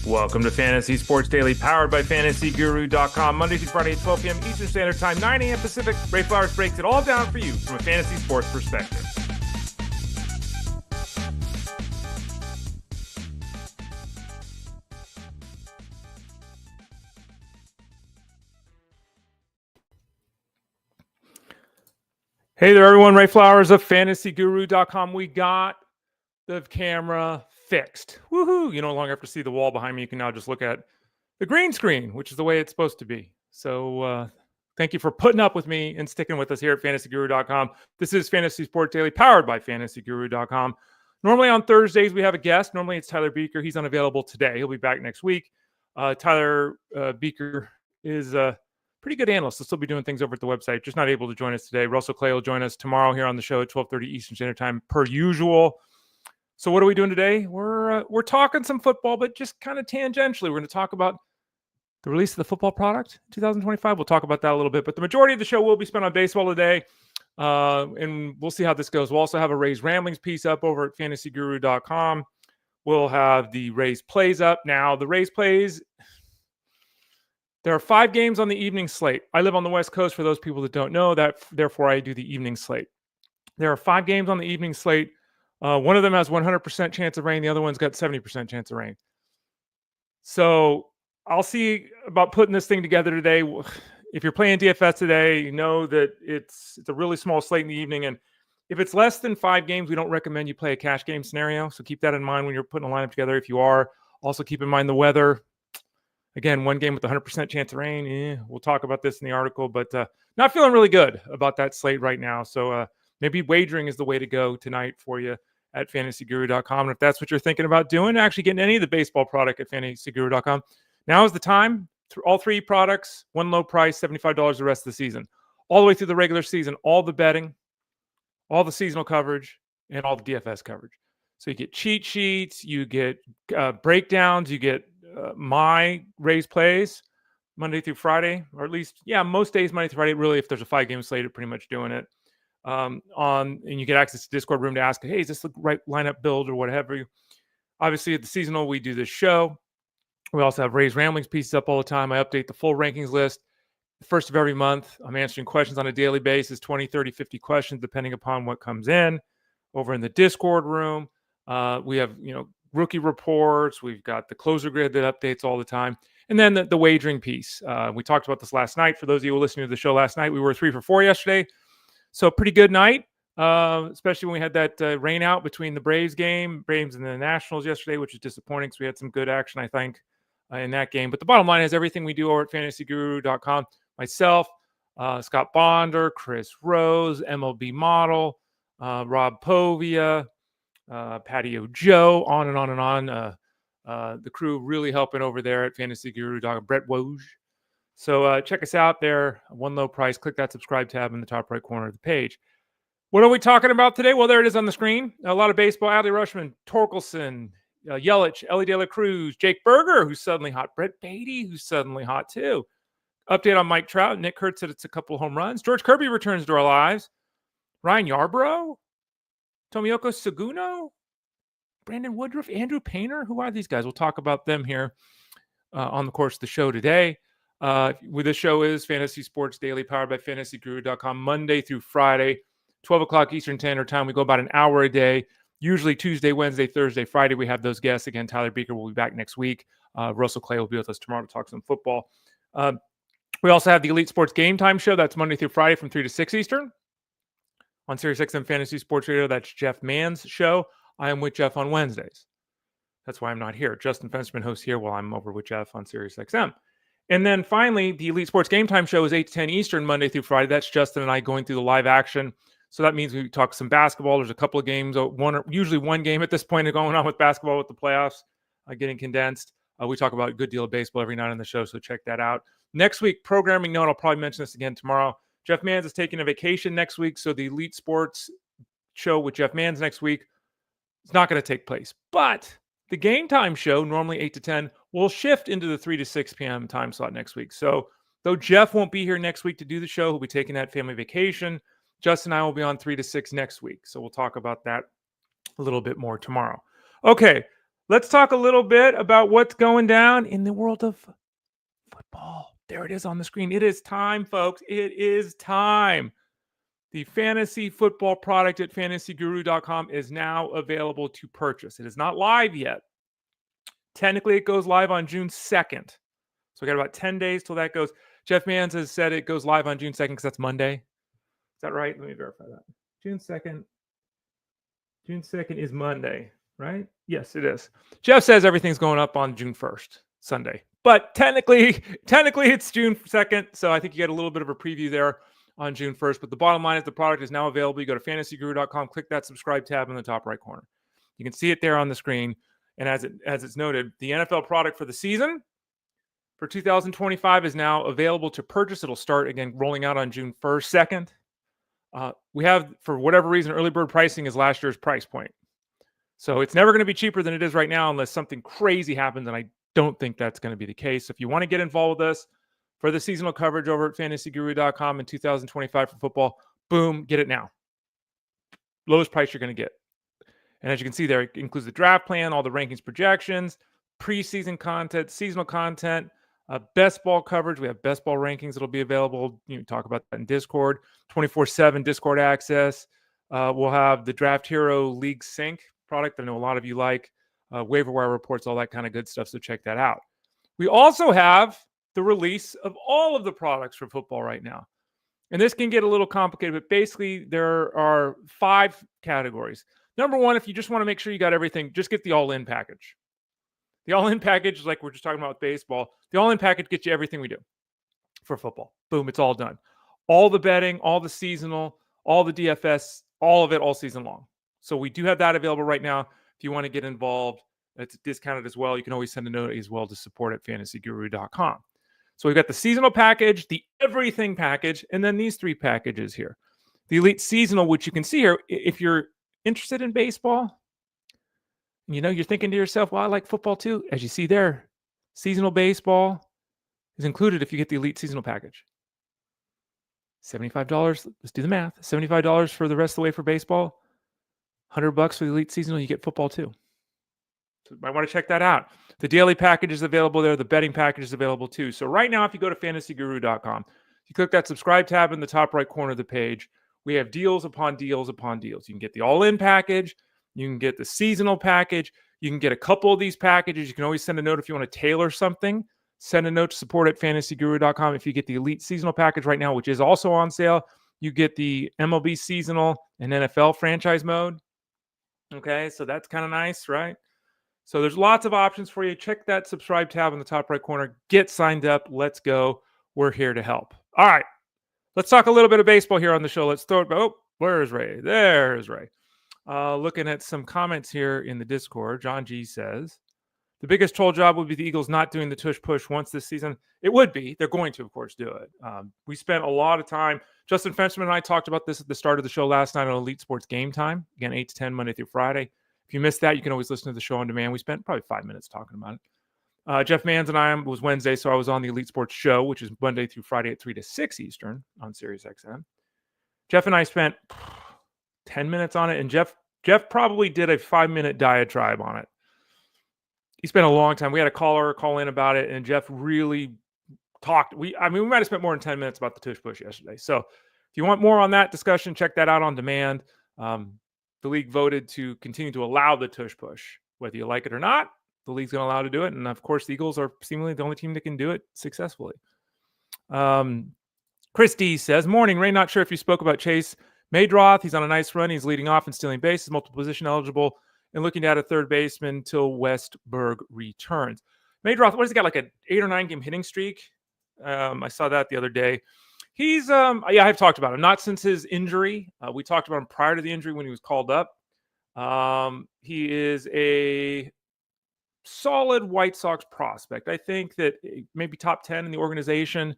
Welcome to Fantasy Sports Daily, powered by FantasyGuru.com. Monday through Friday at 12 p.m. Eastern Standard Time, 9 a.m. Pacific. Ray Flowers breaks it all down for you from a fantasy sports perspective. Hey there, everyone. Ray Flowers of FantasyGuru.com. We got the camera fixed. Woohoo! You no longer have to see the wall behind me. You can now just look at the green screen, which is the way it's supposed to be. So thank you for putting up with me and sticking with us here at FantasyGuru.com. This is Fantasy Sports Daily, powered by FantasyGuru.com. Normally on Thursdays, we have a guest. Normally it's Tyler Beaker. He's unavailable today. He'll be back next week. Tyler Beaker is a pretty good analyst. He'll still be doing things over at the website. Just not able to join us today. Russell Clay will join us tomorrow here on the show at 12:30 Eastern Standard Time, per usual. So what are we doing today? We're talking some football, but just kind of tangentially. We're going to talk about the release of the football product 2025. We'll talk about that a little bit, but the majority of the show will be spent on baseball today, and we'll see how this goes. We'll also have a Rays Ramblings piece up over at FantasyGuru.com. We'll have the Rays Plays up. Now, the Rays Plays, there are 5 games on the evening slate. I live on the West Coast, for those people that don't know that. Therefore, I do the evening slate. There are 5 games on the evening slate. One of them has 100% chance of rain. The other one's got 70% chance of rain. So I'll see about putting this thing together today. If you're playing DFS today, you know that it's a really small slate in the evening. And if it's less than 5 games, we don't recommend you play a cash game scenario. So keep that in mind when you're putting a lineup together. If you are, also keep in mind the weather. Again, one game with 100% chance of rain. We'll talk about this in the article, but not feeling really good about that slate right now. So maybe wagering is the way to go tonight for you at FantasyGuru.com. And if that's what you're thinking about doing, actually getting any of the baseball product at FantasyGuru.com, now is the time. All 3 products, one low price, $75 the rest of the season. All the way through the regular season, all the betting, all the seasonal coverage, and all the DFS coverage. So you get cheat sheets, you get breakdowns, you get my Rays Plays Monday through Friday, or at least, most days Monday through Friday. Really, if there's a 5-game slate, you're pretty much doing it. And you get access to Discord room to ask, hey, is this the right lineup build or whatever? Obviously, at the seasonal, we do this show. We also have Rays Ramblings pieces up all the time. I update the full rankings list the first of every month. I'm answering questions on a daily basis, 20, 30, 50 questions, depending upon what comes in. Over in the Discord room, we have, rookie reports. We've got the closer grid that updates all the time. And then the wagering piece. We talked about this last night. For those of you who were listening to the show last night, we were 3 for 4 yesterday. So pretty good night, especially when we had that rain out between the Braves and the Nationals yesterday, which is disappointing because we had some good action, I think, in that game. But the bottom line is everything we do over at FantasyGuru.com, myself, Scott Bonder, Chris Rose, MLB Model, Rob Povia, Patio Joe, on and on and on. The crew really helping over there at FantasyGuru.com, Brett Woj. So check us out there. One low price. Click that subscribe tab in the top right corner of the page. What are we talking about today? Well, there it is on the screen. A lot of baseball. Adley, Rutschman, Torkelson, Yelich, Elly, Cruz, Jake Berger, who's suddenly hot. Brett Baty, who's suddenly hot too. Update on Mike Trout. Nick Kurtz said it's a couple home runs. George Kirby returns to our lives. Ryan Yarbrough, Tomoyuki Sugano, Brandon Woodruff, Andrew Painter. Who are these guys? We'll talk about them here on the course of the show today. This show is Fantasy Sports Daily, powered by FantasyGuru.com, Monday through Friday, 12 o'clock Eastern Standard Time. We go about an hour a day, usually Tuesday, Wednesday, Thursday, Friday. We have those guests. Again, Tyler Beaker will be back next week. Russell Clay will be with us tomorrow to talk some football. We also have the Elite Sports Game Time Show. That's Monday through Friday from 3 to 6 Eastern. On Sirius XM Fantasy Sports Radio, that's Jeff Mann's show. I am with Jeff on Wednesdays. That's why I'm not here. Justin Fensterman hosts here while I'm over with Jeff on Sirius XM. And then finally, the Elite Sports Game Time Show is 8 to 10 Eastern, Monday through Friday. That's Justin and I going through the live action. So that means we talk some basketball. There's a couple of games, usually one game at this point going on with basketball with the playoffs getting condensed. We talk about a good deal of baseball every night on the show, so check that out. Next week, programming note, I'll probably mention this again tomorrow. Jeff Manns is taking a vacation next week, so the Elite Sports show with Jeff Manns next week is not going to take place. But the Game Time show, normally 8 to 10, will shift into the 3 to 6 p.m. time slot next week. So though Jeff won't be here next week to do the show, he'll be taking that family vacation. Justin and I will be on 3 to 6 next week. So we'll talk about that a little bit more tomorrow. Okay, let's talk a little bit about what's going down in the world of football. There it is on the screen. It is time, folks. It is time. The fantasy football product at fantasyguru.com is now available to purchase. It is not live yet. Technically, it goes live on June 2nd. So we got about 10 days till that goes. Jeff Mans has said it goes live on June 2nd because that's Monday. Is that right? Let me verify that. June 2nd. June 2nd is Monday, right? Yes, it is. Jeff says everything's going up on June 1st, Sunday. But technically it's June 2nd. So I think you get a little bit of a preview there on June 1st. But the bottom line is the product is now available. You go to fantasyguru.com, click that subscribe tab in the top right corner. You can see it there on the screen. And as it's noted, the NFL product for the season for 2025 is now available to purchase. It'll start again rolling out on June 1st, 2nd. We have, for whatever reason, early bird pricing is last year's price point. So it's never going to be cheaper than it is right now unless something crazy happens, and I don't think that's going to be the case. So if you want to get involved with us for the seasonal coverage over at fantasyguru.com in 2025 for football, boom, get it now. Lowest price you're going to get. And as you can see there, it includes the draft plan, all the rankings projections, preseason content, seasonal content, best ball coverage. We have best ball rankings that'll be available. You can talk about that in Discord, 24/7 Discord access. We'll have the Draft Hero League Sync product that I know a lot of you like, waiver wire reports, all that kind of good stuff. So check that out. We also have the release of all of the products for football right now. And this can get a little complicated, but basically there are 5 categories. Number one, if you just want to make sure you got everything, just get the all-in package. The all-in package, like we're just talking about with baseball, the all-in package gets you everything we do for football. Boom, it's all done. All the betting, all the seasonal, all the DFS, all of it all season long. So we do have that available right now. If you want to get involved, it's discounted as well. You can always send a note as well to support at fantasyguru.com. So we've got the seasonal package, the everything package, and then these 3 packages here. The elite seasonal, which you can see here, if you're interested in baseball, you're thinking to yourself, well, I like football too. As you see there, seasonal baseball is included if you get the elite seasonal package. $75. Let's do the math. $75 for the rest of the way for baseball. $100 for the elite seasonal. You get football too. So you might want to check that out. The daily package is available there. The betting package is available too. So right now, if you go to fantasyguru.com, you click that subscribe tab in the top right corner of the page. We have deals upon deals upon deals. You can get the all-in package. You can get the seasonal package. You can get a couple of these packages. You can always send a note if you want to tailor something. Send a note to support at fantasyguru.com. If you get the elite seasonal package right now, which is also on sale, you get the MLB seasonal and NFL franchise mode. Okay, so that's kind of nice, right? So there's lots of options for you. Check that subscribe tab in the top right corner. Get signed up. Let's go. We're here to help. All right. Let's talk a little bit of baseball here on the show. Let's throw it. Oh, where's Ray? There's Ray. Looking at some comments here in the Discord. John G says, the biggest troll job would be the Eagles not doing the tush push once this season. It would be. They're going to, of course, do it. We spent a lot of time. Justin Fenchman and I talked about this at the start of the show last night on Elite Sports Game Time. Again, 8 to 10, Monday through Friday. If you missed that, you can always listen to the show on demand. We spent probably 5 minutes talking about it. Jeff Mans and I was Wednesday, so I was on the Elite Sports Show, which is Monday through Friday at 3 to 6 Eastern on SiriusXM. Jeff and I spent 10 minutes on it, and Jeff probably did a 5-minute diatribe on it. He spent a long time. We had a caller call in about it, and Jeff really talked. We might have spent more than 10 minutes about the tush push yesterday. So if you want more on that discussion, check that out on demand. The league voted to continue to allow the tush push, whether you like it or not. The league's going to allow to do it. And of course, the Eagles are seemingly the only team that can do it successfully. Chris D says, morning, Ray, not sure if you spoke about Chase Maydroth. He's on a nice run. He's leading off and stealing bases, multiple position eligible, and looking at a third baseman till Westberg returns. Maydroth, what has he got, like an 8 or 9 game hitting streak? I saw that the other day. He's, I've talked about him, not since his injury. We talked about him prior to the injury when he was called up. He is a solid White Sox prospect. I think that maybe top 10 in the organization.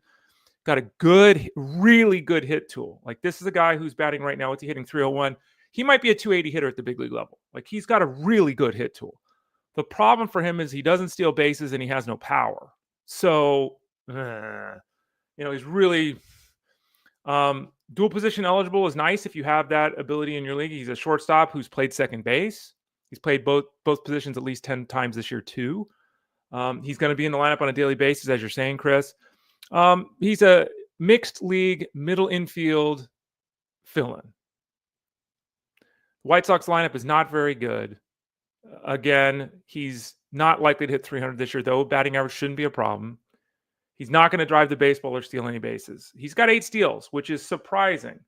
Got a good, really good hit tool. Like, this is a guy who's batting right now. What's he hitting? 301. He might be a 280 hitter at the big league level. Like, he's got a really good hit tool. The problem for him is he doesn't steal bases and he has no power. So, he's really dual position eligible is nice if you have that ability in your league. He's a shortstop who's played second base. He's played both positions at least 10 times this year too. He's going to be in the lineup on a daily basis, as you're saying, Chris. He's a mixed league middle infield fill-in. The White Sox lineup is not very good. Again, he's not likely to hit 300 this year, though. Batting average shouldn't be a problem. He's not going to drive the baseball or steal any bases. He's got 8 steals, which is surprising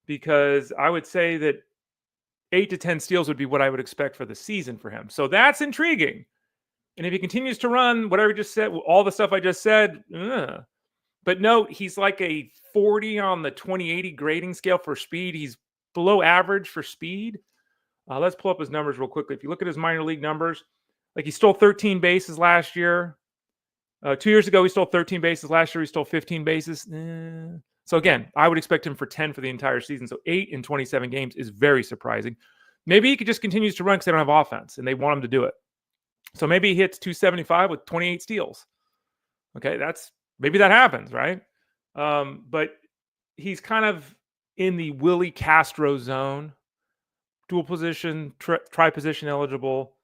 because I would say that 8 to 10 steals would be what I would expect for the season for him. So that's intriguing. And if he continues to run whatever he just said, all the stuff I just said, but note, he's like a 40 on the 2080 grading scale for speed. He's below average for speed. Let's pull up his numbers real quickly. If you look at his minor league numbers, like he stole 13 bases last year. 2 years ago, he stole 13 bases. Last year, he stole 15 bases. So again, I would expect him for 10 for the entire season. So 8 in 27 games is very surprising. Maybe he could just continues to run because they don't have offense and they want him to do it. So maybe he hits 275 with 28 steals. Okay, maybe that happens, right? But he's kind of in the Willie Castro zone, dual position, tri-position eligible,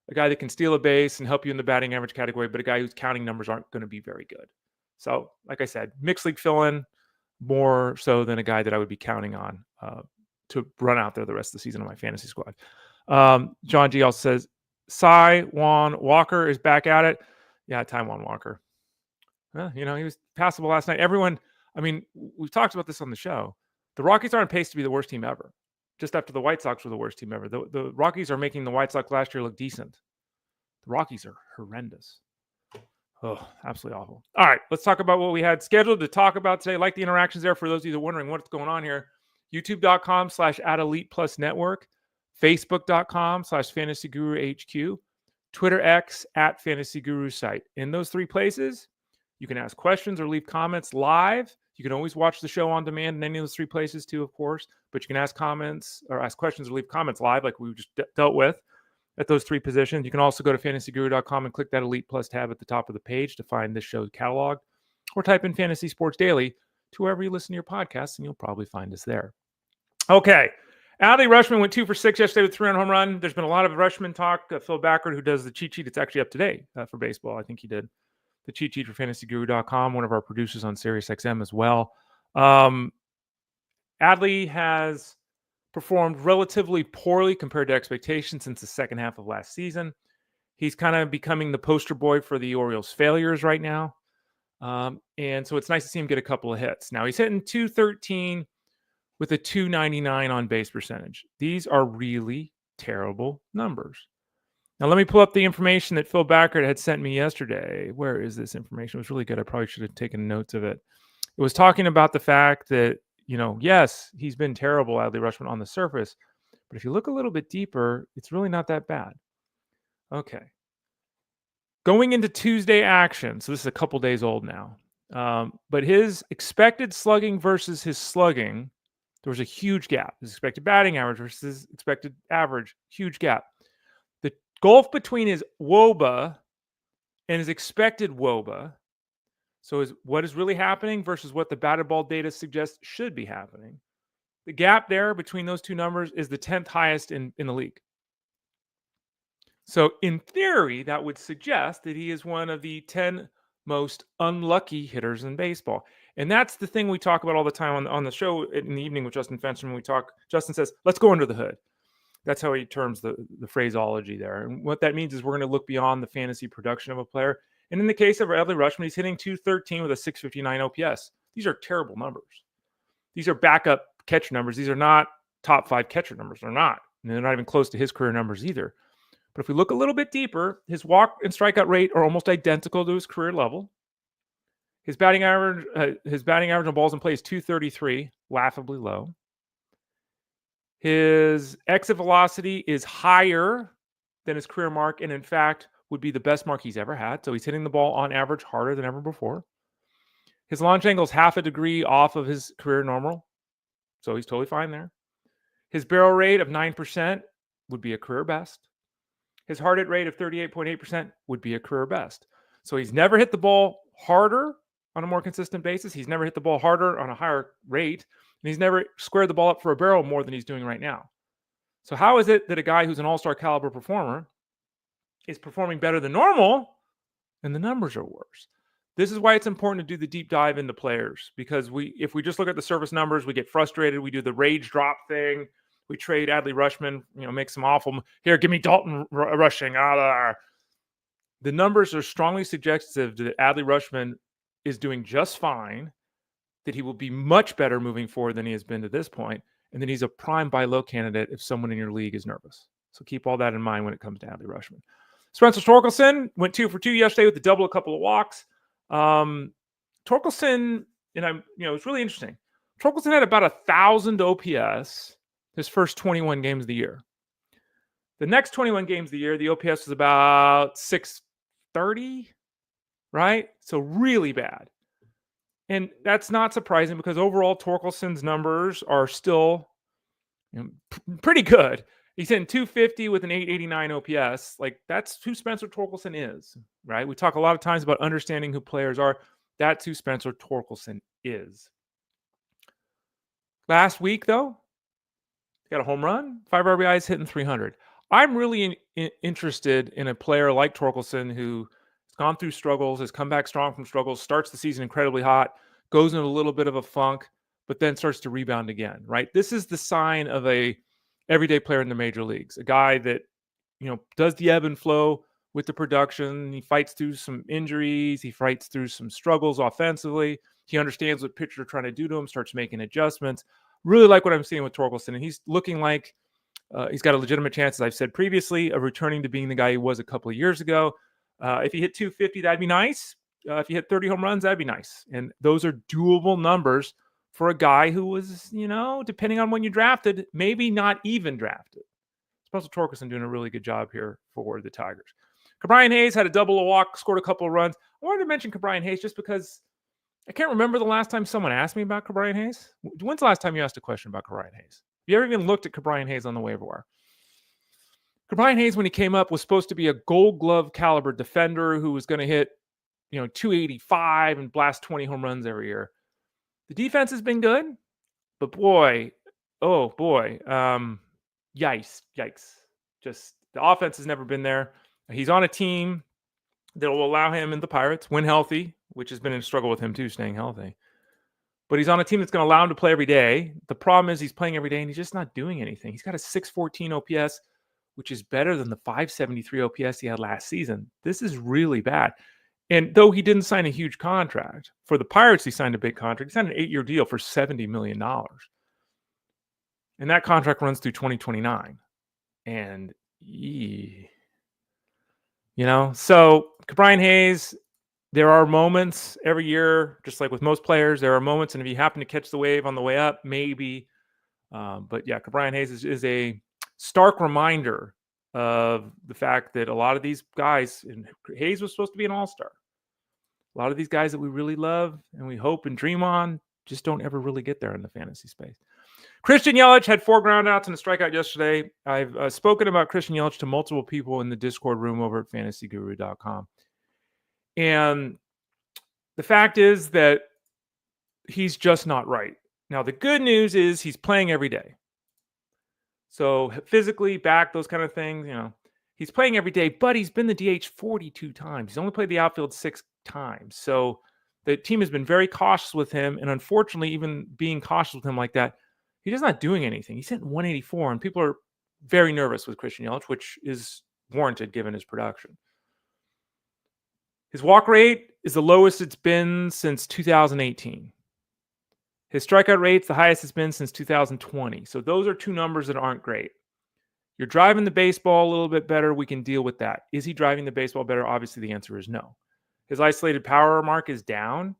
a guy that can steal a base and help you in the batting average category, but a guy whose counting numbers aren't going to be very good. So, like I said, mixed league fill-in more so than a guy that I would be counting on to run out there the rest of the season on my fantasy squad. John G also says, Juan Walker is back at it. Yeah, Juan Walker. He was passable last night. We've talked about this on the show. The Rockies are on pace to be the worst team ever. Just after the White Sox were the worst team ever. The Rockies are making the White Sox last year look decent. The Rockies are horrendous. Oh, absolutely awful. All right, let's talk about what we had scheduled to talk about today. Like the interactions there for those of you that are wondering what's going on here. YouTube.com/@ElitePlusNetwork. Facebook.com/FantasyGuruHQ. Twitter X @FantasyGuruSite. In those 3 places, you can ask questions or leave comments live. You can always watch the show on demand in any of those 3 places too, of course. But you can ask comments or ask questions or leave comments live like we just dealt with at those 3 positions. You can also go to fantasyguru.com and click that Elite Plus tab at the top of the page to find this show's catalog, or type in Fantasy Sports Daily to wherever you listen to your podcasts, and you'll probably find us there. Okay. Adley Rutschman went 2 for 6 yesterday with 3-run home run. There's been a lot of Rutschman talk. Phil Backert, who does the cheat sheet, it's actually up today for baseball. I think he did the cheat sheet for fantasyguru.com, one of our producers on SiriusXM as well. Adley has performed relatively poorly compared to expectations since the second half of last season. He's kind of becoming the poster boy for the Orioles' failures right now. And so it's nice to see him get a couple of hits. Now he's hitting 213 with a 299 on base percentage. These are really terrible numbers. Now, let me pull up the information that Phil Backert had sent me yesterday. Where is this information? It was really good. I probably should have taken notes of it. It was talking about the fact that, yes, he's been terrible, Adley Rutschman, on the surface. But if you look a little bit deeper, it's really not that bad. Okay. Going into Tuesday action, so this is a couple days old now. But his expected slugging versus his slugging, there was a huge gap. His expected batting average versus his expected average, huge gap. The gulf between his WOBA and his expected WOBA, so what is really happening versus what the batted ball data suggests should be happening. The gap there between those 2 numbers is the 10th highest in the league. So in theory, that would suggest that he is one of the 10 most unlucky hitters in baseball. And that's the thing we talk about all the time on the show in the evening with Justin Fensterman. Justin says, let's go under the hood. That's how he terms the phraseology there. And what that means is we're going to look beyond the fantasy production of a player. And in the case of Adley Rutschman, he's hitting 213 with a 659 OPS. These are terrible numbers. These are backup catcher numbers. These are not top 5 catcher numbers. They're not. And they're not even close to his career numbers either. But if we look a little bit deeper, his walk and strikeout rate are almost identical to his career level. His batting average on balls in play is 233, laughably low. His exit velocity is higher than his career mark, and in fact, would be the best mark he's ever had. So he's hitting the ball on average harder than ever before. His launch angle is half a degree off of his career normal. So he's totally fine there. His barrel rate of 9% would be a career best. His hard hit rate of 38.8% would be a career best. So he's never hit the ball harder on a more consistent basis. He's never hit the ball harder on a higher rate. And he's never squared the ball up for a barrel more than he's doing right now. So how is it that a guy who's an all-star caliber performer is performing better than normal and the numbers are worse? This is why it's important to do the deep dive into players, because if we just look at the surface numbers, we get frustrated. We do the rage drop thing. We trade Adley Rutschman, make some awful, here, give me Dalton rushing. The numbers are strongly suggestive that Adley Rutschman is doing just fine, that he will be much better moving forward than he has been to this point, and that he's a prime buy low candidate if someone in your league is nervous. So keep all that in mind when it comes to Adley Rutschman. Spencer Torkelson went 2 for 2 yesterday with a double, a couple of walks. Torkelson, and it's really interesting. Torkelson had about 1,000 OPS his first 21 games of the year. The next 21 games of the year, the OPS was about 630, right? So really bad. And that's not surprising because overall Torkelson's numbers are still pretty good. He's hitting 250 with an 889 OPS. Like, that's who Spencer Torkelson is, right? We talk a lot of times about understanding who players are. That's who Spencer Torkelson is. Last week, though, he got a home run, 5 RBIs, hitting 300. I'm really interested in a player like Torkelson who has gone through struggles, has come back strong from struggles, starts the season incredibly hot, goes into a little bit of a funk, but then starts to rebound again, right? This is the sign of a everyday player in the major leagues, a guy that, does the ebb and flow with the production. He fights through some injuries. He fights through some struggles offensively. He understands what pitchers are trying to do to him, starts making adjustments. Really like what I'm seeing with Torkelson, and he's looking like he's got a legitimate chance, as I've said previously, of returning to being the guy he was a couple of years ago. If he hit 250, that'd be nice. If he hit 30 home runs, that'd be nice. And those are doable numbers for a guy who was, depending on when you drafted, maybe not even drafted. Spencer Torkelson doing a really good job here for the Tigers. Ke'Bryan Hayes had a double, a walk, scored a couple of runs. I wanted to mention Ke'Bryan Hayes just because I can't remember the last time someone asked me about Ke'Bryan Hayes. When's the last time you asked a question about Ke'Bryan Hayes? Have you ever even looked at Ke'Bryan Hayes on the waiver wire? Ke'Bryan Hayes, when he came up, was supposed to be a Gold Glove caliber defender who was going to hit, 285 and blast 20 home runs every year. The defense has been good, but yikes. Just the offense has never been there. He's on a team that will allow him and the Pirates when healthy, which has been a struggle with him too, staying healthy. But he's on a team that's going to allow him to play every day. The problem is he's playing every day and he's just not doing anything. He's got a 614 OPS, which is better than the 573 OPS he had last season. This is really bad. And though he didn't sign a huge contract, for the Pirates, he signed a big contract. He signed an 8-year deal for $70 million. And that contract runs through 2029. And, so Ke'Bryan Hayes, there are moments every year, just like with most players, there are moments. And if you happen to catch the wave on the way up, maybe. But yeah, Ke'Bryan Hayes is a stark reminder of the fact that a lot of these guys, and Hayes was supposed to be an all-star. A lot of these guys that we really love and we hope and dream on just don't ever really get there in the fantasy space. Christian Yelich had 4 groundouts and a strikeout yesterday. I've spoken about Christian Yelich to multiple people in the Discord room over at fantasyguru.com. And the fact is that he's just not right. Now, the good news is he's playing every day. So physically, back, those kind of things, he's playing every day, but he's been the DH 42 times. He's only played the outfield 6 times. So the team has been very cautious with him. And unfortunately, even being cautious with him like that, he's just not doing anything. He's hitting 184, and people are very nervous with Christian Yelich, which is warranted given his production. His walk rate is the lowest it's been since 2018. His strikeout rate's the highest it's been since 2020. So those are 2 numbers that aren't great. You're driving the baseball a little bit better. We can deal with that. Is he driving the baseball better? Obviously, the answer is no. His isolated power mark is down.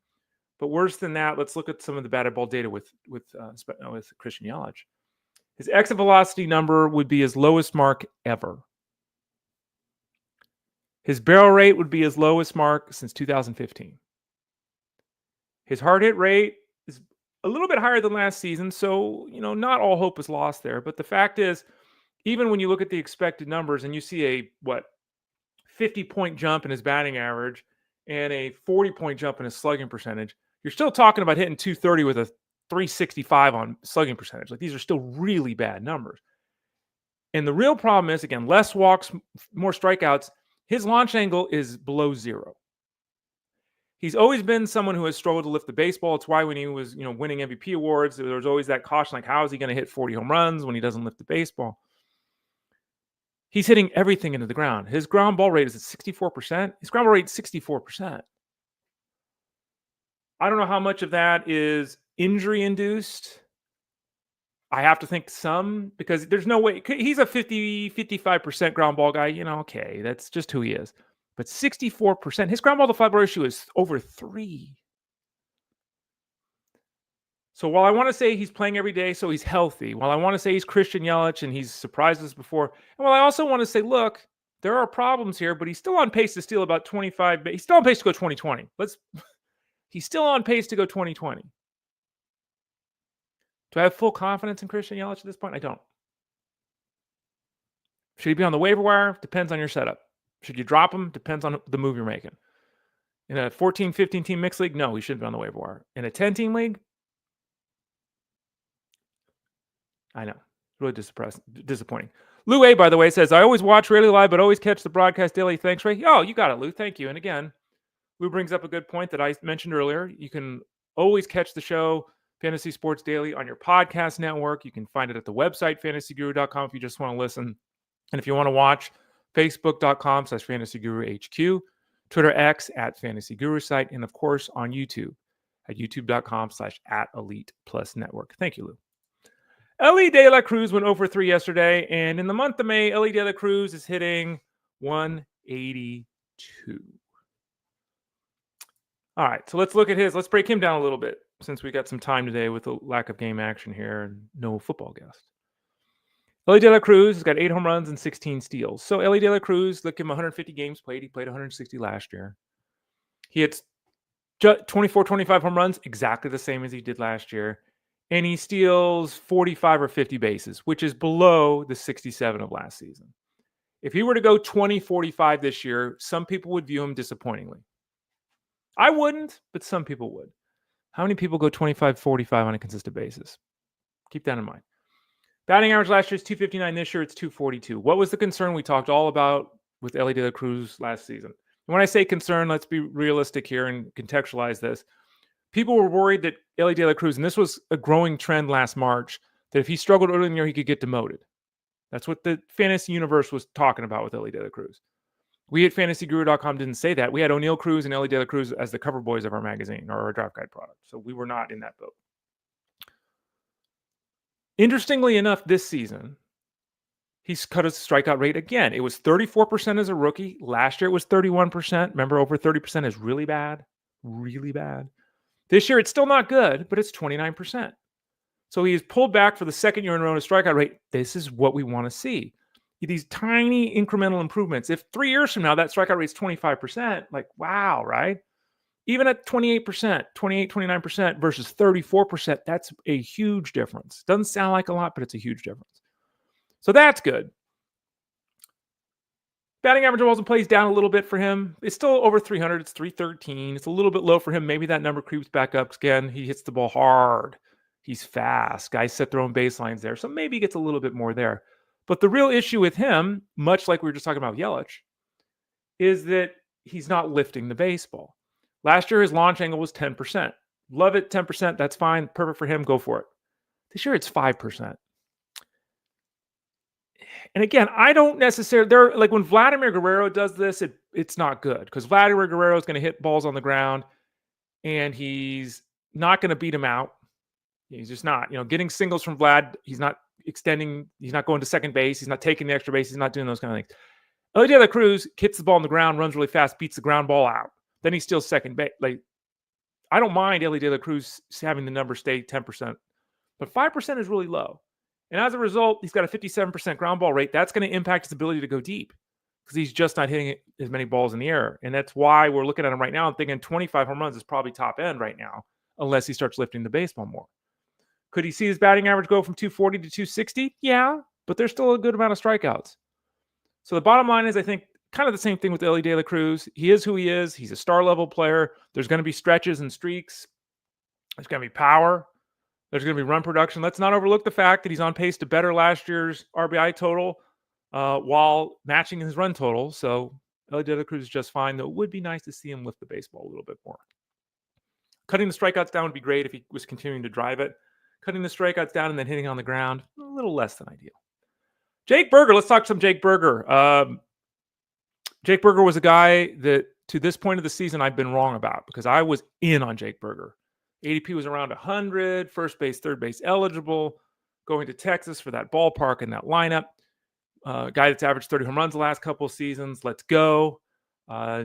But worse than that, let's look at some of the batted ball data with Christian Yelich. His exit velocity number would be his lowest mark ever. His barrel rate would be his lowest mark since 2015. His hard hit rate is a little bit higher than last season, so, not all hope is lost there. But the fact is, even when you look at the expected numbers and you see a 50-point jump in his batting average and a 40-point jump in his slugging percentage, you're still talking about hitting 230 with a 365 on slugging percentage. Like, these are still really bad numbers. And the real problem is, again, less walks, more strikeouts. His launch angle is below 0. He's always been someone who has struggled to lift the baseball. It's why when he was, winning MVP awards, there was always that caution, like, how is he going to hit 40 home runs when he doesn't lift the baseball? He's hitting everything into the ground. His ground ball rate is at 64%. His ground ball rate is 64%. I don't know how much of that is injury induced. I have to think some, because there's no way. He's a 55% ground ball guy. Okay, that's just who he is. But 64%, his ground ball to fly ball ratio is over 3. So while I want to say he's playing every day, so he's healthy, while I want to say he's Christian Yelich and he's surprised us before, and while I also want to say, look, there are problems here, but he's still on pace to steal about 25. He's still on pace to go 2020. He's still on pace to go 2020. Do I have full confidence in Christian Yelich at this point? I don't. Should he be on the waiver wire? Depends on your setup. Should you drop him? Depends on the move you're making. In a 14, 15-team mixed league, no, he shouldn't be on the waiver wire. In a 10-team league, I know. Really disappointing. Lou A, by the way, says, I always watch Rarely Live, but always catch the broadcast daily. Thanks, Ray. Oh, you got it, Lou. Thank you. And again, Lou brings up a good point that I mentioned earlier. You can always catch the show, Fantasy Sports Daily, on your podcast network. You can find it at the website, fantasyguru.com, if you just want to listen. And if you want to watch, facebook.com/fantasyguruhq, Twitter X @fantasygurusite, and of course on YouTube at youtube.com/@elite+network. Thank you, Lou. Elly de la Cruz went 0-for-3 yesterday, and in the month of May, Elly de la Cruz is hitting 182. All right, so let's look at let's break him down a little bit, since we got some time today with the lack of game action here and no football guest. Elly de la Cruz has got 8 home runs and 16 steals. So Elly de la Cruz, look at him, 150 games played. He played 160 last year. He hits 24, 25 home runs, exactly the same as he did last year. And he steals 45 or 50 bases, which is below the 67 of last season. If he were to go 20-45 this year, some people would view him disappointingly. I wouldn't, but some people would. How many people go 25-45 on a consistent basis? Keep that in mind. Batting average last year is 259. This year it's 242. What was the concern we talked all about with Elly de la Cruz last season? And when I say concern, let's be realistic here and contextualize this. People were worried that Elly de la Cruz, and this was a growing trend last March, that if he struggled early in the year, he could get demoted. That's what the fantasy universe was talking about with Elly de la Cruz. We at fantasyguru.com didn't say that. We had O'Neal Cruz and Elly de la Cruz as the cover boys of our magazine or our draft guide product. So we were not in that boat. Interestingly enough, this season, he's cut his strikeout rate again. It was 34% as a rookie. Last year it was 31%. Remember, over 30% is really bad. Really bad. This year, it's still not good, but it's 29%. So he's pulled back for the second year in a row in a strikeout rate. This is what we want to see. These tiny incremental improvements. If 3 years from now, that strikeout rate is 25%, like, wow, right? Even at 28%, 28, 29% versus 34%, that's a huge difference. Doesn't sound like a lot, but it's a huge difference. So that's good. Batting average of balls in play is down a little bit for him. It's still over 300. It's 313. It's a little bit low for him. Maybe that number creeps back up again. He hits the ball hard. He's fast. Guys set their own baselines there. So maybe he gets a little bit more there. But the real issue with him, much like we were just talking about with Yelich, is that he's not lifting the baseball. Last year, his launch angle was 10%. Love it, 10%. That's fine. Perfect for him. Go for it. This year, it's 5%. And again, I don't necessarily, like when Vladimir Guerrero does this, it's not good because Vladimir Guerrero is going to hit balls on the ground and he's not going to beat him out. He's just not, getting singles from Vlad. He's not extending. He's not going to second base. He's not taking the extra base. He's not doing those kind of things. Elly de la Cruz hits the ball on the ground, runs really fast, beats the ground ball out. Then he steals second base. Like, I don't mind Elly de la Cruz having the number stay 10%, but 5% is really low. And as a result, he's got a 57% ground ball rate. That's going to impact his ability to go deep because he's just not hitting as many balls in the air. And that's why we're looking at him right now and thinking 25 home runs is probably top end right now, unless he starts lifting the baseball more. Could he see his batting average go from 240 to 260? Yeah, but there's still a good amount of strikeouts. So the bottom line is, I think, kind of the same thing with Elly de la Cruz. He is who he is. He's a star level player. There's going to be stretches and streaks. There's going to be power. There's going to be run production. Let's not overlook the fact that he's on pace to better last year's RBI total while matching his run total. So Elly De La Cruz is just fine, though it would be nice to see him lift the baseball a little bit more. Cutting the strikeouts down would be great if he was continuing to drive it. Cutting the strikeouts down and then hitting on the ground, a little less than ideal. Jake Burger, let's talk some Jake Burger. Jake Burger was a guy that to this point of the season I've been wrong about because I was in on Jake Burger. ADP was around 100, first base, third base eligible, going to Texas for that ballpark and that lineup. Guy that's averaged 30 home runs the last couple of seasons. Let's go.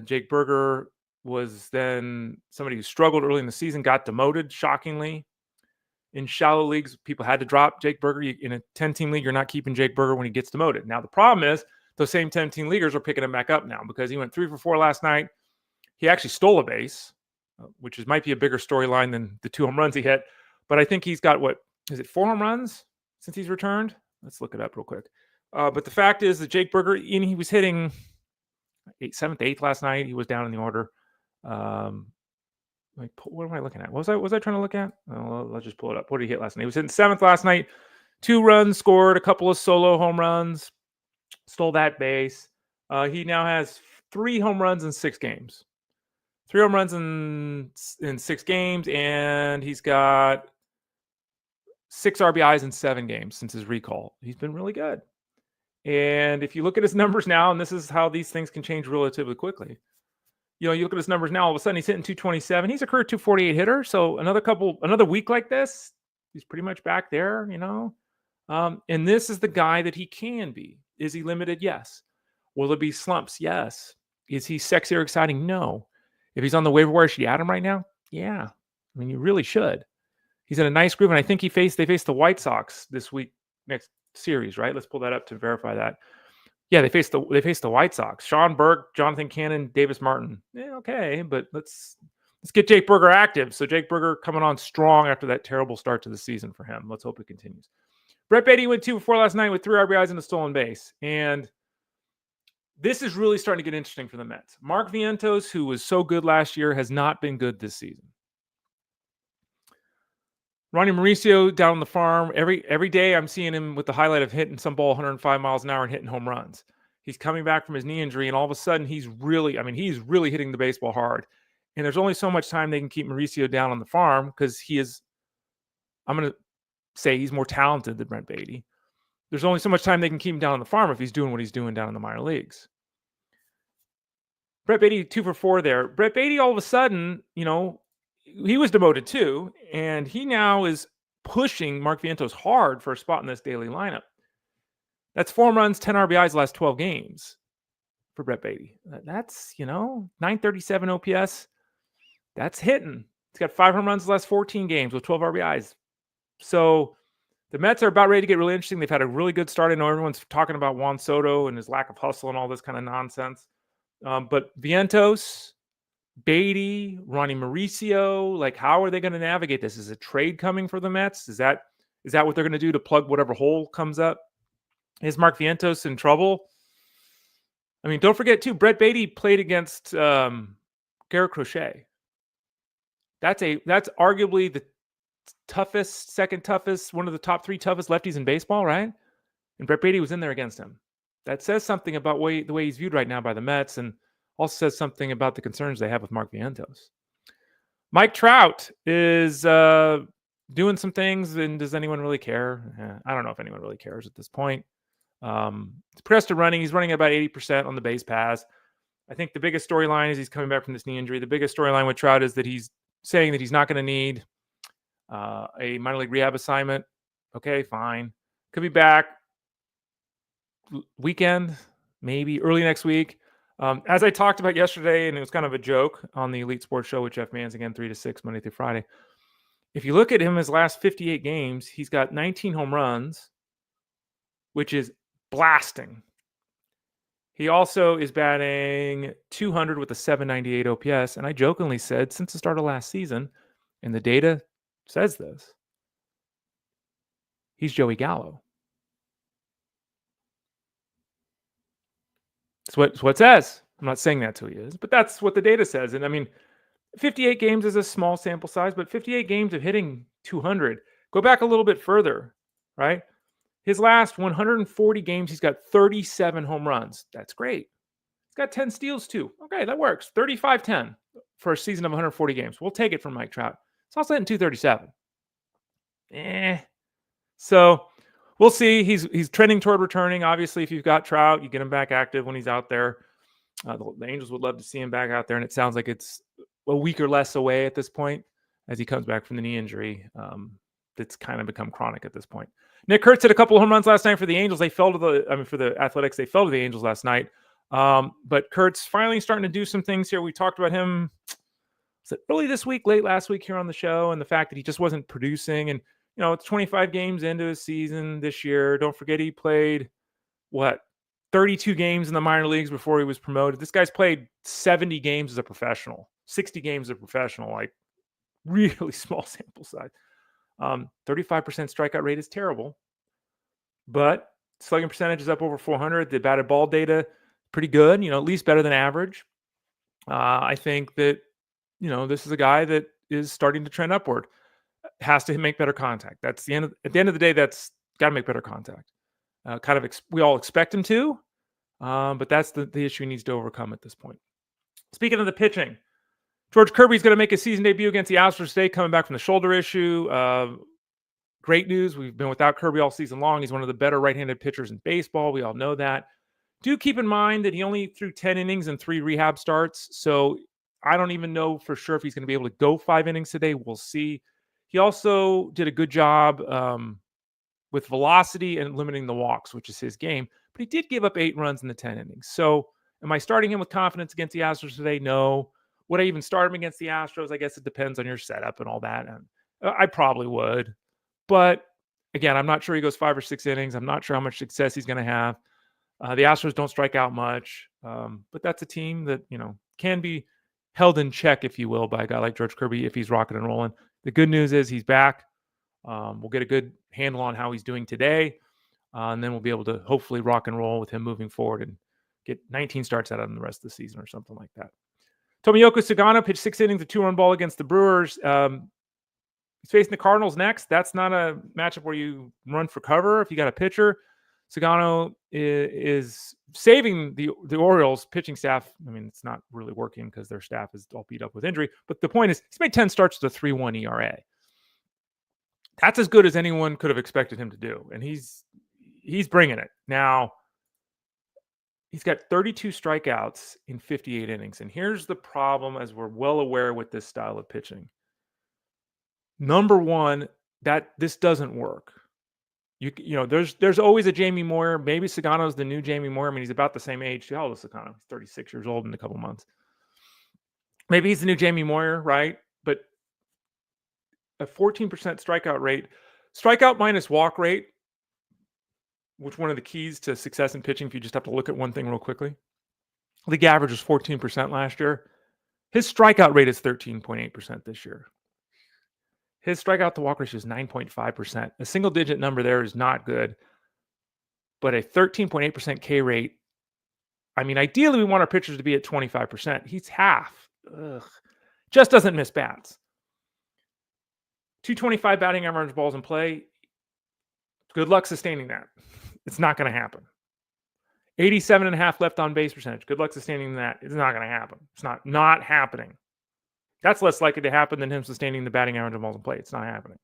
Jake Burger was then somebody who struggled early in the season, got demoted, shockingly. In shallow leagues, people had to drop Jake Burger. In a 10-team league, you're not keeping Jake Burger when he gets demoted. Now, the problem is those same 10-team leaguers are picking him back up now because he went 3 for 4 last night. He actually stole a base, which might be a bigger storyline than the 2 home runs he hit. But I think he's got, 4 home runs since he's returned? Let's look it up real quick. But the fact is that Jake Burger, he was hitting 7th, 8th last night. He was down in the order. What am I looking at? What was I trying to look at? Oh, let's just pull it up. What did he hit last night? He was hitting 7th last night. 2 runs scored, a couple of solo home runs, stole that base. He now has 3 home runs in 6 games. 3 home runs in 6 games, and he's got 6 RBIs in 7 games since his recall. He's been really good. And if you look at his numbers now, and this is how these things can change relatively quickly. You look at his numbers now, all of a sudden he's hitting 227. He's a career 248 hitter. So another week like this, he's pretty much back there, And this is the guy that he can be. Is he limited? Yes. Will there be slumps? Yes. Is he sexy or exciting? No. If he's on the waiver wire, should you add him right now? Yeah. I mean, you really should. He's in a nice groove, and I think they face the White Sox this week, next series, right? Let's pull that up to verify that. Yeah, they face the White Sox. Sean Burke, Jonathan Cannon, Davis Martin. Okay, but let's get Jake Burger active. So Jake Burger coming on strong after that terrible start to the season for him. Let's hope it continues. Brett Baty went 2 for 4 last night with 3 RBIs and a stolen base. And this is really starting to get interesting for the Mets. Mark Vientos, who was so good last year, has not been good this season. Ronnie Mauricio down on the farm. Every day I'm seeing him with the highlight of hitting some ball 105 miles an hour and hitting home runs. He's coming back from his knee injury, and all of a sudden he's really hitting the baseball hard. And there's only so much time they can keep Mauricio down on the farm because I'm going to say he's more talented than Brett Baty. There's only so much time they can keep him down on the farm if he's doing what he's doing down in the minor leagues. Brett Baty 2 for 4 there. Brett Baty all of a sudden, he was demoted too, and he now is pushing Mark Vientos hard for a spot in this daily lineup. That's 4 runs, 10 RBIs the last 12 games for Brett Baty. That's, 937 OPS. That's hitting. He's got 5 home runs the last 14 games with 12 RBIs. So the Mets are about ready to get really interesting. They've had a really good start. I know everyone's talking about Juan Soto and his lack of hustle and all this kind of nonsense. But Vientos, Baty, Ronnie Mauricio, how are they going to navigate this? Is a trade coming for the Mets? Is that what they're going to do to plug whatever hole comes up? Is Mark Vientos in trouble? I mean, don't forget too, Brett Baty played against Garrett Crochet. That's arguably the second toughest, one of the top 3 toughest lefties in baseball, right? And Brett Baty was in there against him. That says something about the way he's viewed right now by the Mets, and also says something about the concerns they have with Mark Vientos. Mike Trout is doing some things, and does anyone really care? I don't know if anyone really cares at this point. He's pressed to running. He's running about 80% on the base pass. I think the biggest storyline is he's coming back from this knee injury. The biggest storyline with Trout is that he's saying that he's not going to need a minor league rehab assignment. Okay, fine. Could be back weekend, maybe early next week. As I talked about yesterday, and it was kind of a joke on the Elite Sports Show with Jeff Mans, again, 3 to 6, Monday through Friday. If you look at him his last 58 games, he's got 19 home runs, which is blasting. He also is batting 200 with a 798 OPS. And I jokingly said, since the start of last season, and the data says this, he's Joey Gallo. It's what it says. I'm not saying that to you, but that's what the data says. And I mean, 58 games is a small sample size, but 58 games of hitting 200, Go back a little bit further, right? His last 140 games, he's got 37 home runs. That's great. He's got 10 steals too. Okay, that works. 35-10 for a season of 140 games. We'll take it from Mike Trout. It's also hitting 237. So we'll see. He's trending toward returning. Obviously, if you've got Trout, you get him back active when he's out there. The Angels would love to see him back out there, and it sounds like it's a week or less away at this point as he comes back from the knee injury. That's kind of become chronic at this point. Nick Kurtz hit a couple of home runs last night for the Angels. For the Athletics, they fell to the Angels last night. But Kurtz finally starting to do some things here. We talked about him early this week, late last week here on the show, and the fact that he just wasn't producing. And, it's 25 games into his season this year. Don't forget he played, 32 games in the minor leagues before he was promoted. This guy's played 70 games as a professional, 60 games as a professional, like really small sample size. 35% strikeout rate is terrible, but slugging percentage is up over 400. The batted ball data, pretty good, at least better than average. I think that, this is a guy that is starting to trend upward. Has to make better contact. At the end of the day, that's got to make better contact. We all expect him to, but that's the issue he needs to overcome at this point. Speaking of the pitching, George Kirby's going to make his season debut against the Astros today, coming back from the shoulder issue. Great news. We've been without Kirby all season long. He's one of the better right-handed pitchers in baseball. We all know that. Do keep in mind that he only threw 10 innings and 3 rehab starts, so I don't even know for sure if he's going to be able to go 5 innings today. We'll see. He also did a good job with velocity and limiting the walks, which is his game. But he did give up 8 runs in the 10 innings. So am I starting him with confidence against the Astros today? No. Would I even start him against the Astros? I guess it depends on your setup and all that. And I probably would. But again, I'm not sure he goes 5 or 6 innings. I'm not sure how much success he's going to have. The Astros don't strike out much. But that's a team that, can be held in check, if you will, by a guy like George Kirby if he's rocking and rolling. The good news is he's back. We'll get a good handle on how he's doing today. And then we'll be able to hopefully rock and roll with him moving forward and get 19 starts out of him the rest of the season or something like that. Tomoyuki Sugano pitched 6 innings, a 2-run ball against the Brewers. He's facing the Cardinals next. That's not a matchup where you run for cover if you got a pitcher. Sugano is saving the Orioles pitching staff. I mean, it's not really working because their staff is all beat up with injury. But the point is, he's made 10 starts with a 3.1 ERA. That's as good as anyone could have expected him to do. And he's bringing it. Now, he's got 32 strikeouts in 58 innings. And here's the problem, as we're well aware with this style of pitching. Number one, that this doesn't work. There's always a Jamie Moyer. Maybe Sugano's the new Jamie Moyer. I mean, he's about the same age. How old is Sugano? He's 36 years old in a couple months. Maybe he's the new Jamie Moyer, right? But a 14% strikeout rate, strikeout minus walk rate, which one of the keys to success in pitching, if you just have to look at one thing real quickly. League average was 14% last year. His strikeout rate is 13.8% this year. His strikeout to walk ratio is 9.5%. A single digit number there is not good, but a 13.8% K rate. I mean, ideally we want our pitchers to be at 25%. He's half. Just doesn't miss bats. 225 batting average balls in play. Good luck sustaining that. It's not going to happen. 87.5 left on base percentage. Good luck sustaining that. It's not going to happen. It's not happening. That's less likely to happen than him sustaining the batting average of balls in play. It's not happening.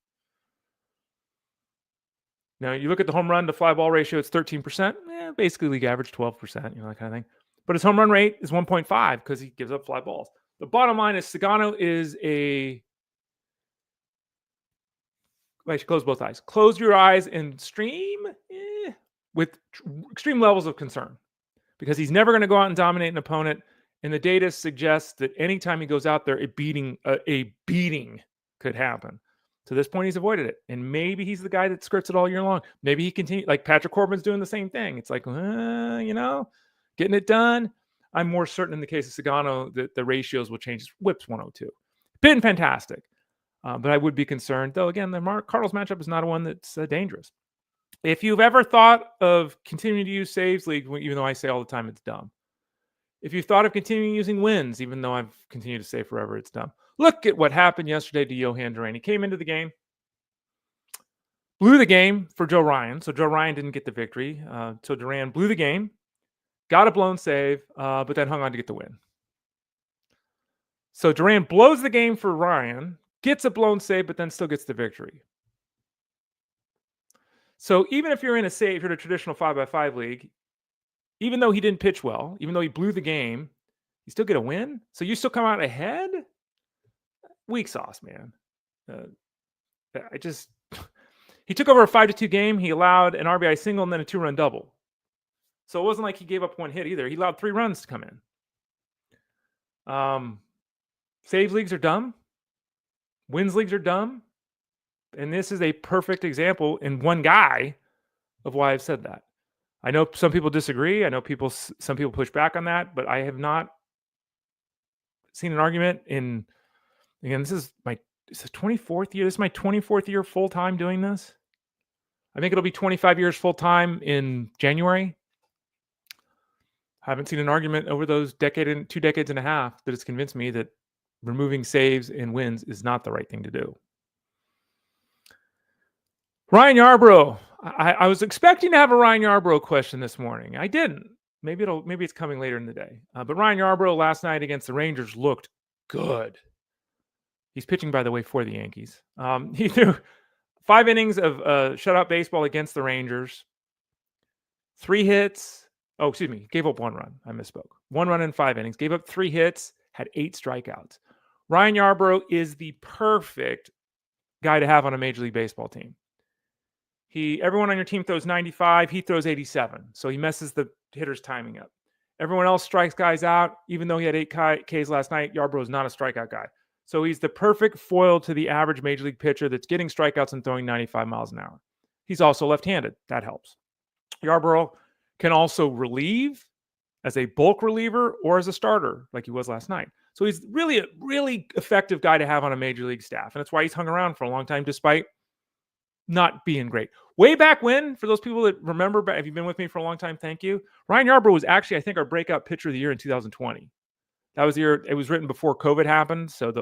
Now, you look at the home run to fly ball ratio, it's 13%. Basically league average, 12%, that kind of thing. But his home run rate is 1.5 because he gives up fly balls. The bottom line is Sugano is I should close both eyes. Close your eyes and stream with extreme levels of concern because he's never going to go out and dominate an opponent. And the data suggests that anytime he goes out there, a beating could happen. To this point, he's avoided it. And maybe he's the guy that scripts it all year long. Maybe he continues, like Patrick Corbin's doing the same thing. It's like, getting it done. I'm more certain in the case of Sugano that the ratios will change. Whip's 102. Been fantastic. But I would be concerned, though, again, the Cardinals matchup is not one that's dangerous. If you've ever thought of continuing to use saves league, even though I say all the time it's dumb. If you thought of continuing using wins, even though I've continued to say forever it's dumb. Look at what happened yesterday to Jhoan Duran. He came into the game. blew the game for Joe Ryan. So Joe Ryan didn't get the victory. So Duran blew the game, got a blown save, but then hung on to get the win. So Duran blows the game for Ryan, gets a blown save, but then still gets the victory. So even if you're in a traditional 5x5 league, even though he didn't pitch well, even though he blew the game, you still get a win. So you still come out ahead. Weak sauce, man. He took over a 5-2 game. He allowed an RBI single and then a 2-run double. So it wasn't like he gave up one hit either. He allowed 3 runs to come in. Saves leagues are dumb. Wins leagues are dumb. And this is a perfect example in one guy of why I've said that. I know some people disagree. I know some people push back on that, but I have not seen an argument in, again, this is my 24th year. This is my 24th year full-time doing this. I think it'll be 25 years full-time in January. I haven't seen an argument over those 2 decades and a half that has convinced me that removing saves and wins is not the right thing to do. Ryan Yarbrough. I was expecting to have a Ryan Yarbrough question this morning. I didn't. Maybe it's coming later in the day. But Ryan Yarbrough last night against the Rangers looked good. He's pitching, by the way, for the Yankees. He threw 5 innings of shutout baseball against the Rangers. 3 hits. Oh, excuse me. Gave up 1 run. I misspoke. 1 run in 5 innings. Gave up 3 hits. Had 8 strikeouts. Ryan Yarbrough is the perfect guy to have on a Major League Baseball team. Everyone on your team throws 95. He throws 87. So he messes the hitter's timing up. Everyone else strikes guys out. Even though he had 8 Ks last night, Yarbrough is not a strikeout guy. So he's the perfect foil to the average Major League pitcher that's getting strikeouts and throwing 95 miles an hour. He's also left-handed. That helps. Yarbrough can also relieve as a bulk reliever or as a starter like he was last night. So he's really a really effective guy to have on a Major League staff. And that's why he's hung around for a long time despite not being great. Way back when, for those people that remember, if you've been with me for a long time, thank you. Ryan Yarbrough was actually, I think, our breakout pitcher of the year in 2020. That was the year. It was written before COVID happened. So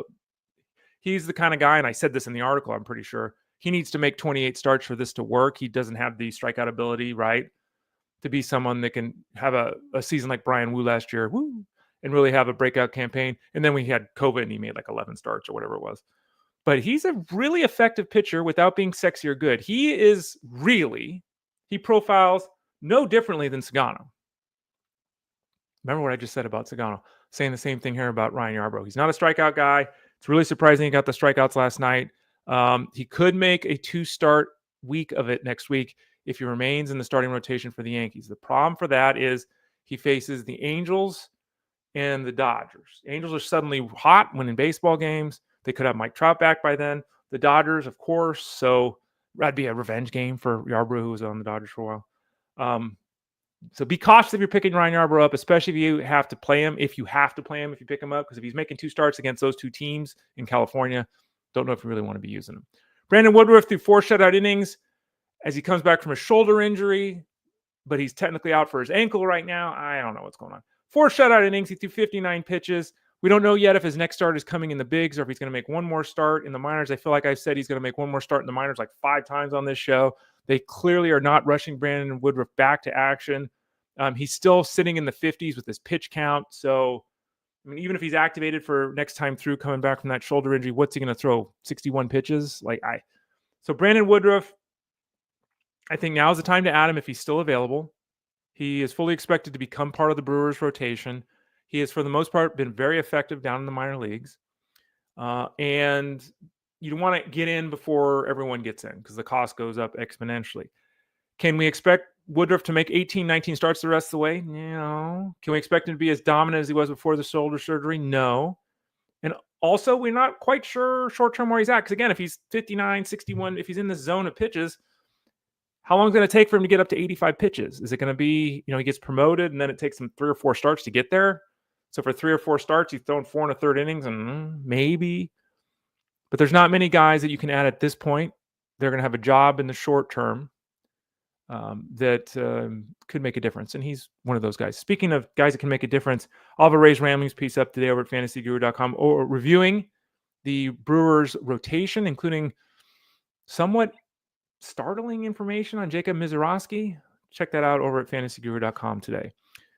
he's the kind of guy, and I said this in the article, I'm pretty sure, he needs to make 28 starts for this to work. He doesn't have the strikeout ability, right, to be someone that can have a season like Brian Wu last year, and really have a breakout campaign. And then we had COVID, and he made like 11 starts or whatever it was. But he's a really effective pitcher without being sexy or good. He profiles no differently than Sugano. Remember what I just said about Sugano? Saying the same thing here about Ryan Yarbrough. He's not a strikeout guy. It's really surprising he got the strikeouts last night. He could make a 2-start week of it next week if he remains in the starting rotation for the Yankees. The problem for that is he faces the Angels and the Dodgers. The Angels are suddenly hot winning baseball games. They could have Mike Trout back by then. The Dodgers, of course. So that'd be a revenge game for Yarbrough, who was on the Dodgers for a while. So be cautious if you're picking Ryan Yarbrough up, especially if you have to play him. If you pick him up, because if he's making 2 starts against those 2 teams in California, don't know if you really want to be using him. Brandon Woodruff threw 4 shutout innings as he comes back from a shoulder injury, but he's technically out for his ankle right now. I don't know what's going on. 4 shutout innings. He threw 59 pitches. We don't know yet if his next start is coming in the bigs or if he's going to make one more start in the minors. I feel like I've said he's going to make one more start in the minors like 5 times on this show. They clearly are not rushing Brandon Woodruff back to action. He's still sitting in the 50s with his pitch count. So, I mean, even if he's activated for next time through coming back from that shoulder injury, what's he going to throw? 61 pitches? So Brandon Woodruff, I think now is the time to add him if he's still available. He is fully expected to become part of the Brewers rotation. He has, for the most part, been very effective down in the minor leagues. And you want to get in before everyone gets in because the cost goes up exponentially. Can we expect Woodruff to make 18, 19 starts the rest of the way? No. Can we expect him to be as dominant as he was before the shoulder surgery? No. And also, we're not quite sure short-term where he's at. Because again, if he's 59, 61, if he's in this zone of pitches, how long is it going to take for him to get up to 85 pitches? Is it going to be, he gets promoted and then it takes him 3 or 4 starts to get there? So for 3 or 4 starts, he's thrown 4 1/3 innings and maybe. But there's not many guys that you can add at this point. They're going to have a job in the short term that could make a difference. And he's one of those guys. Speaking of guys that can make a difference, I'll have a Rays Ramblings piece up today over at fantasyguru.com reviewing the Brewers rotation, including somewhat startling information on Jacob Misiorowski. Check that out over at fantasyguru.com today.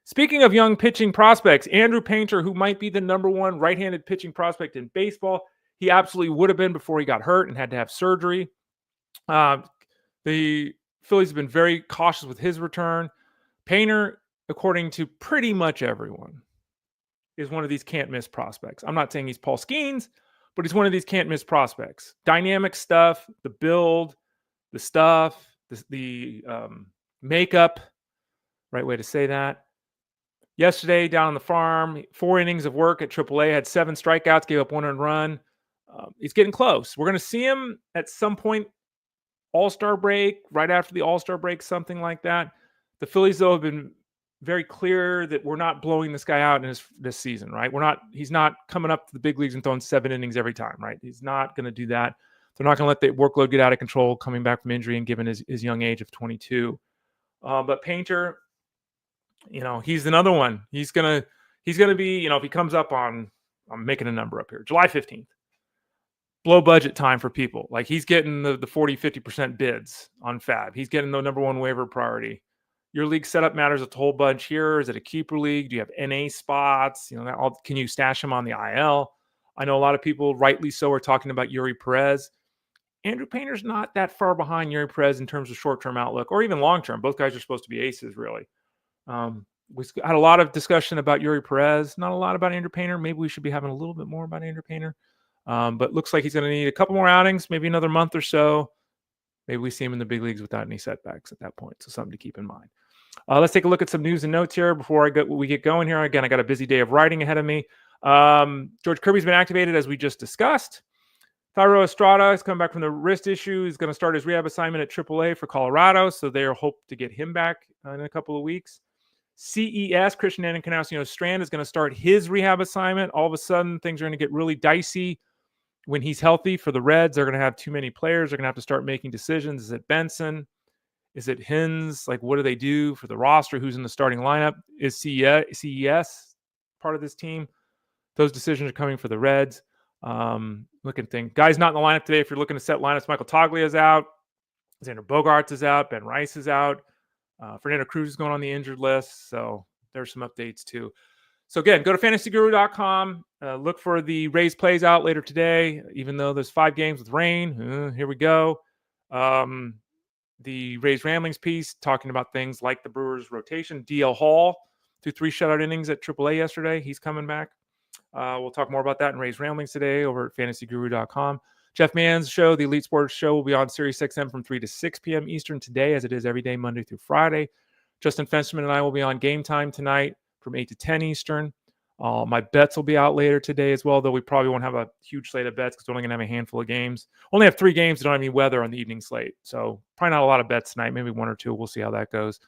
Speaking of young pitching prospects, Andrew Painter, who might be the number one right-handed pitching prospect in baseball, he absolutely would have been before he got hurt and had to have surgery. The Phillies have been very cautious with his return. Painter, according to pretty much everyone, is one of these can't-miss prospects. I'm not saying he's Paul Skeens, but he's one of these can't-miss prospects. Dynamic stuff, the build, the stuff, the makeup, right way to say that. Yesterday, down on the farm, 4 innings of work at AAA, had 7 strikeouts, gave up 1 earned run. He's getting close. We're going to see him at some point, All-Star break, right after the All-Star break, something like that. The Phillies, though, have been very clear that we're not blowing this guy out in this season, right? He's not coming up to the big leagues and throwing 7 innings every time, right? He's not going to do that. They're not going to let the workload get out of control coming back from injury and given his young age of 22. But Painter, he's another one. He's gonna be, if he comes up on, I'm making a number up here, July 15th, blow budget time for people. Like he's getting the 40-50% bids on Fab. He's getting the number one waiver priority. Your league setup matters a whole bunch here. Is it a keeper league? Do you have NA spots? Can you stash him on the IL? I know a lot of people, rightly so, are talking about Yuri Perez. Andrew Painter's not that far behind Yuri Perez in terms of short-term outlook or even long-term. Both guys are supposed to be aces, really. We had a lot of discussion about Yuri Perez, not a lot about Andrew Painter. Maybe we should be having a little bit more about Andrew Painter. But looks like he's going to need a couple more outings, maybe another month or so. Maybe we see him in the big leagues without any setbacks at that point. So something to keep in mind. Let's take a look at some news and notes here before we get going here. Again, I got a busy day of writing ahead of me. George Kirby's been activated, as we just discussed. Thairo Estrada has come back from the wrist issue. He's going to start his rehab assignment at AAA for Colorado, so they hope to get him back in a couple of weeks. CES, Christian Encarnacion Strand, is going to start his rehab assignment. All of a sudden, things are going to get really dicey when he's healthy for the Reds. They're going to have too many players. They're going to have to start making decisions. Is it Benson? Is it Hins? Like, what do they do for the roster? Who's in the starting lineup? Is CES part of this team? Those decisions are coming for the Reds. Looking thing. Guys not in the lineup today. If you're looking to set lineups, Michael Toglia is out. Xander Bogaerts is out. Ben Rice is out. Fernando Cruz is going on the injured list. So there's some updates too. So again, go to fantasyguru.com. Look for the Rays plays out later today, even though there's 5 games with rain. Here we go. The Rays Ramblings piece talking about things like the Brewers rotation. DL Hall threw 3 shutout innings at AAA yesterday. He's coming back. We'll talk more about that in Rays Ramblings today over at fantasyguru.com. Jeff Mann's show, the Elite Sports Show, will be on Sirius XM from 3 to 6 p.m. Eastern today, as it is every day, Monday through Friday. Justin Fensterman and I will be on Game Time tonight from 8 to 10 Eastern. My bets will be out later today as well, though we probably won't have a huge slate of bets because we're only going to have a handful of games. Only have 3 games that don't have any weather on the evening slate. So probably not a lot of bets tonight, maybe 1 or 2. We'll see how that goes.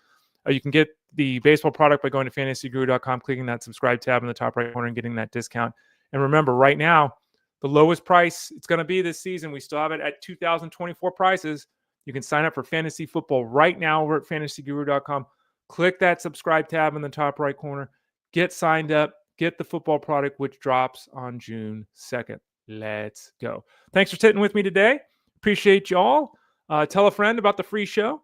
You can get the baseball product by going to fantasyguru.com, clicking that subscribe tab in the top right corner and getting that discount. And remember, right now, the lowest price it's going to be this season, we still have it at 2024 prices. You can sign up for fantasy football right now over at fantasyguru.com. Click that subscribe tab in the top right corner. Get signed up. Get the football product, which drops on June 2nd. Let's go. Thanks for sitting with me today. Appreciate y'all. Tell a friend about the free show.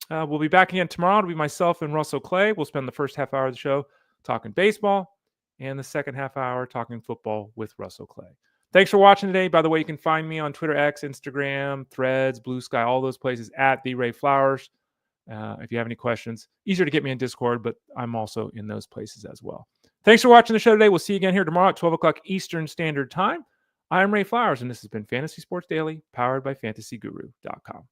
We'll be back again tomorrow. It'll be myself and Russell Clay. We'll spend the first half hour of the show talking baseball and the second half hour talking football with Russell Clay. Thanks for watching today. By the way, you can find me on Twitter, X, Instagram, Threads, Blue Sky, all those places at The Ray Flowers. If you have any questions, easier to get me in Discord, but I'm also in those places as well. Thanks for watching the show today. We'll see you again here tomorrow at 12 o'clock Eastern Standard Time. I'm Ray Flowers, and this has been Fantasy Sports Daily, powered by fantasyguru.com.